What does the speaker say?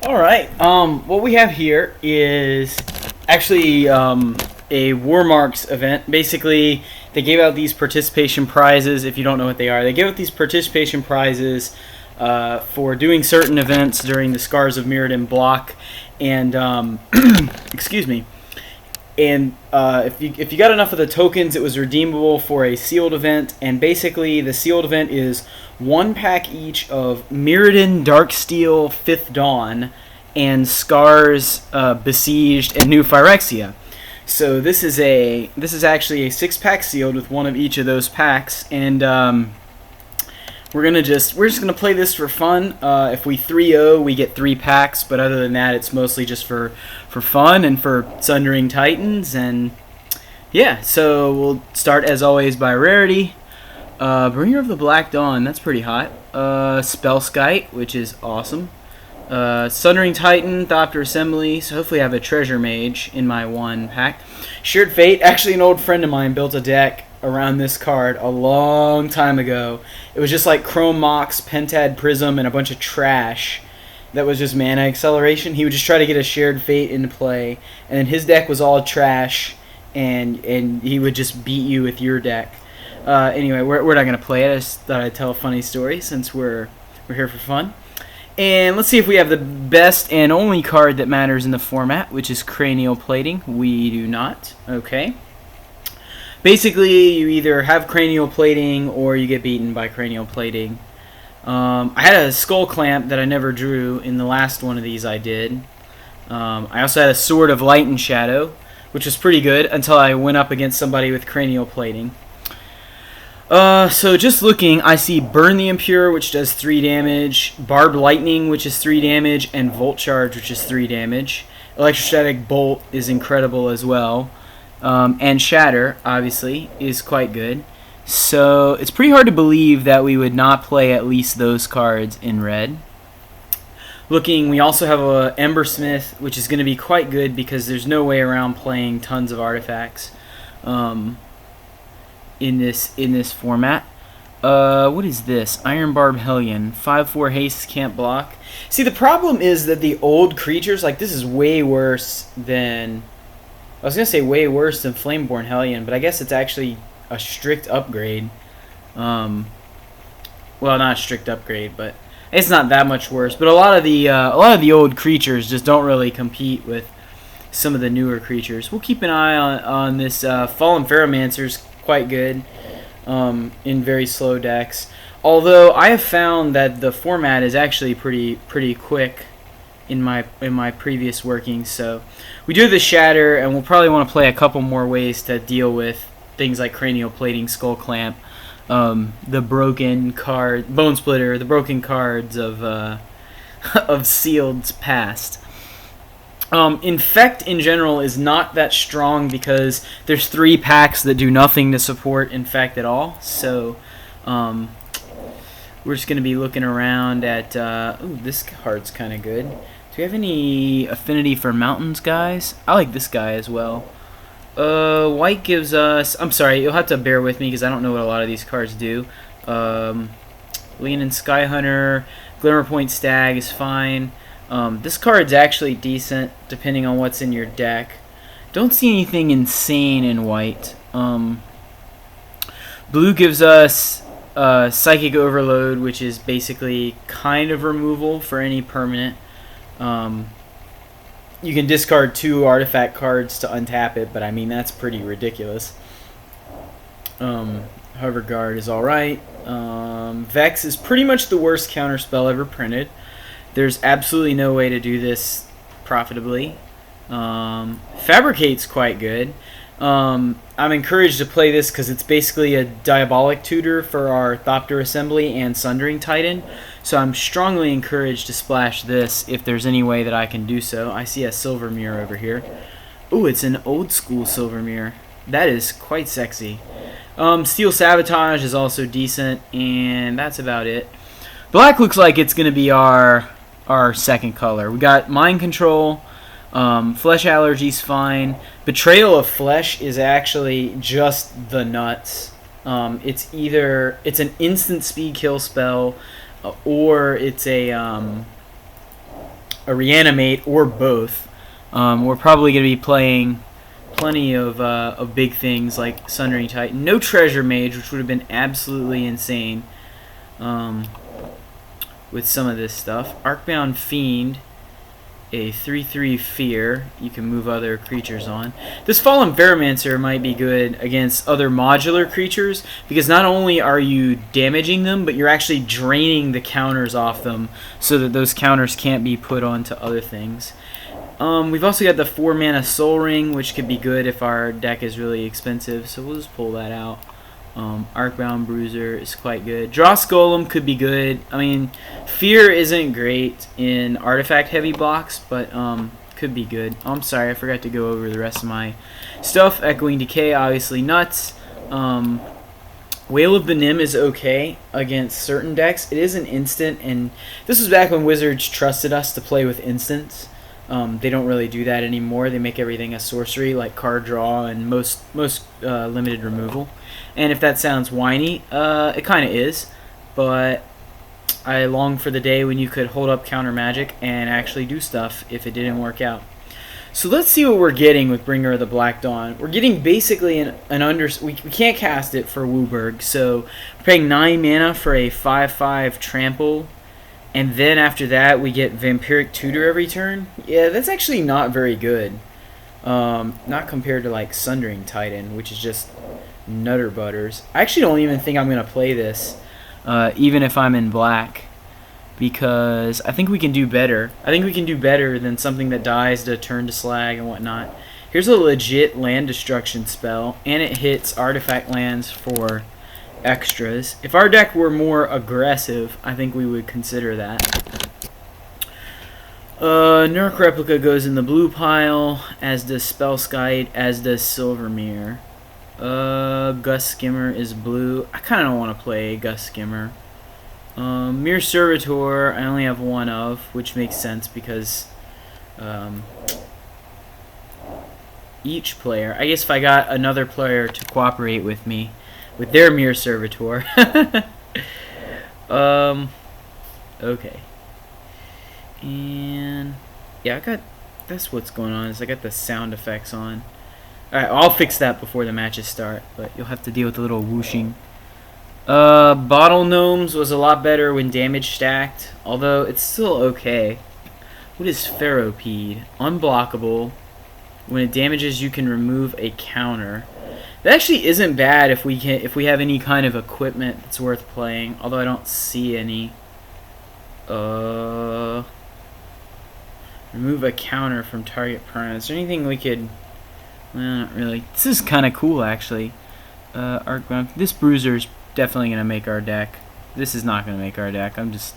All right. What we have here is actually a Warmarks event. Basically, they gave out these participation prizes. If you don't know what they are, they give out these participation prizes for doing certain events during the Scars of Mirrodin block. And excuse me. And if you got enough of the tokens, it was redeemable for a sealed event. And basically, the sealed event is one pack each of Mirrodin Darksteel 5th Dawn and Scars Besieged and New Phyrexia. So this is actually a 6-pack sealed with one of each of those packs, and we're just gonna play this for fun. If we 3-0, we get 3 packs, but other than that, it's mostly just for fun and for Sundering Titans. And yeah, so we'll start as always by rarity. Bringer of the Black Dawn, that's pretty hot. Spellskite, which is awesome. Sundering Titan, Thopter Assembly, so hopefully I have a Treasure Mage in my one pack. Shared Fate, actually an old friend of mine built a deck around this card a long time ago. It was just like Chrome Mox, Pentad Prism, and a bunch of trash that was just mana acceleration. He would just try to get a Shared Fate into play, and then his deck was all trash, and he would just beat you with your deck. Anyway, we're not going to play it. I just thought I'd tell a funny story since we're here for fun. And let's see if we have the best and only card that matters in the format, which is Cranial Plating. We do not. Okay. Basically, you either have Cranial Plating or you get beaten by Cranial Plating. I had a Skull Clamp that I never drew in the last one of these I did. I also had a Sword of Light and Shadow, which was pretty good until I went up against somebody with Cranial Plating. So just looking, I see Burn the Impure, which does 3 damage, Barbed Lightning, which is 3 damage, and Volt Charge, which is 3 damage. Electrostatic Bolt is incredible as well. And Shatter, obviously, is quite good. So it's pretty hard to believe that we would not play at least those cards in red. Looking, we also have a Embersmith, which is going to be quite good because there's no way around playing tons of artifacts. In this format. What is this? Iron Barb Hellion. 5/4 haste, can't block. See, the problem is that the old creatures, like this is way worse than... I was going to say way worse than Flameborn Hellion, but I guess it's actually a strict upgrade. Well, not a strict upgrade, but it's not that much worse. But a lot of the old creatures just don't really compete with some of the newer creatures. We'll keep an eye on this Fallen Ferromancer's quite good in very slow decks. Although I have found that the format is actually pretty quick in my previous workings. So we do the Shatter, and we'll probably want to play a couple more ways to deal with things like Cranial Plating, Skull Clamp, the broken card, Bone Splitter, the broken cards of of Sealed's past. Infect in general is not that strong because there's 3 packs that do nothing to support Infect at all. So we're just going to be looking around at... ooh, this card's kind of good. Do we have any affinity for mountains, guys? I like this guy as well. White gives us... I'm sorry, you'll have to bear with me because I don't know what a lot of these cards do. Leanin' Skyhunter, Glimmerpoint Stag is fine. This card's actually decent depending on what's in your deck. Don't see anything insane in white. Blue gives us Psychic Overload, which is basically kind of removal for any permanent. You can discard 2 artifact cards to untap it, but I mean that's pretty ridiculous. Hover Guard is alright. Vex is pretty much the worst counterspell ever printed. There's absolutely no way to do this profitably. Fabricate's quite good. I'm encouraged to play this because it's basically a Diabolic Tutor for our Thopter Assembly and Sundering Titan. So I'm strongly encouraged to splash this if there's any way that I can do so. I see a Silver Mirror over here. Ooh, it's an old school Silver Mirror. That is quite sexy. Steel Sabotage is also decent, and that's about it. Black looks like it's going to be our second color. We got Mind Control, Flesh Allergy's fine. Betrayal of Flesh is actually just the nuts. It's an instant speed kill spell, or it's a a reanimate or both. We're probably going to be playing plenty of big things like Sundering Titan. No Treasure Mage, which would have been absolutely insane with some of this stuff. Arcbound Fiend, a 3/3 Fear. You can move other creatures on. This Fallen Veramancer might be good against other modular creatures because not only are you damaging them, but you're actually draining the counters off them so that those counters can't be put onto other things. We've also got the 4 mana Soul Ring, which could be good if our deck is really expensive, so we'll just pull that out. Arcbound Bruiser is quite good. Dross Golem could be good. I mean, Fear isn't great in artifact heavy blocks, but could be good. Oh, I'm sorry, I forgot to go over the rest of my stuff. Echoing Decay, obviously nuts. Whale of the Nim is okay against certain decks. It is an instant, and this was back when Wizards trusted us to play with instants. They don't really do that anymore. They make everything a sorcery, like card draw and most limited removal. And if that sounds whiny, it kind of is. But I long for the day when you could hold up counter magic and actually do stuff if it didn't work out. So let's see what we're getting with Bringer of the Black Dawn. We're getting basically an under... We can't cast it for Wooburg, so we're paying 9 mana for a 5/5 trample. And then after that, we get Vampiric Tutor every turn. Yeah, that's actually not very good. Not compared to like Sundering Titan, which is just nutter butters. I actually don't even think I'm going to play this, even if I'm in black, because I think we can do better. I think we can do better than something that dies to turn to slag and whatnot. Here's a legit land destruction spell, and it hits artifact lands for extras. If our deck were more aggressive, I think we would consider that. Nurk Replica goes in the blue pile, as does Spellskite, as does Silvermere. Gus Skimmer is blue. I kind of don't want to play Gus Skimmer. Mere Servitor, I only have one of, which makes sense because each player, I guess if I got another player to cooperate with me with their Mere Servitor. Okay. And yeah, that's what's going on, is I got the sound effects on. Alright, I'll fix that before the matches start, but you'll have to deal with the little whooshing. Bottle Gnomes was a lot better when damage stacked, although it's still okay. What is Ferropede? Unblockable. When it damages, you can remove a counter. That actually isn't bad if we have any kind of equipment that's worth playing, although I don't see any. Remove a counter from target permanent. Is there anything we could... Well, not really. This is kind of cool, actually. Arcbound. This Bruiser is definitely going to make our deck. This is not going to make our deck. I'm just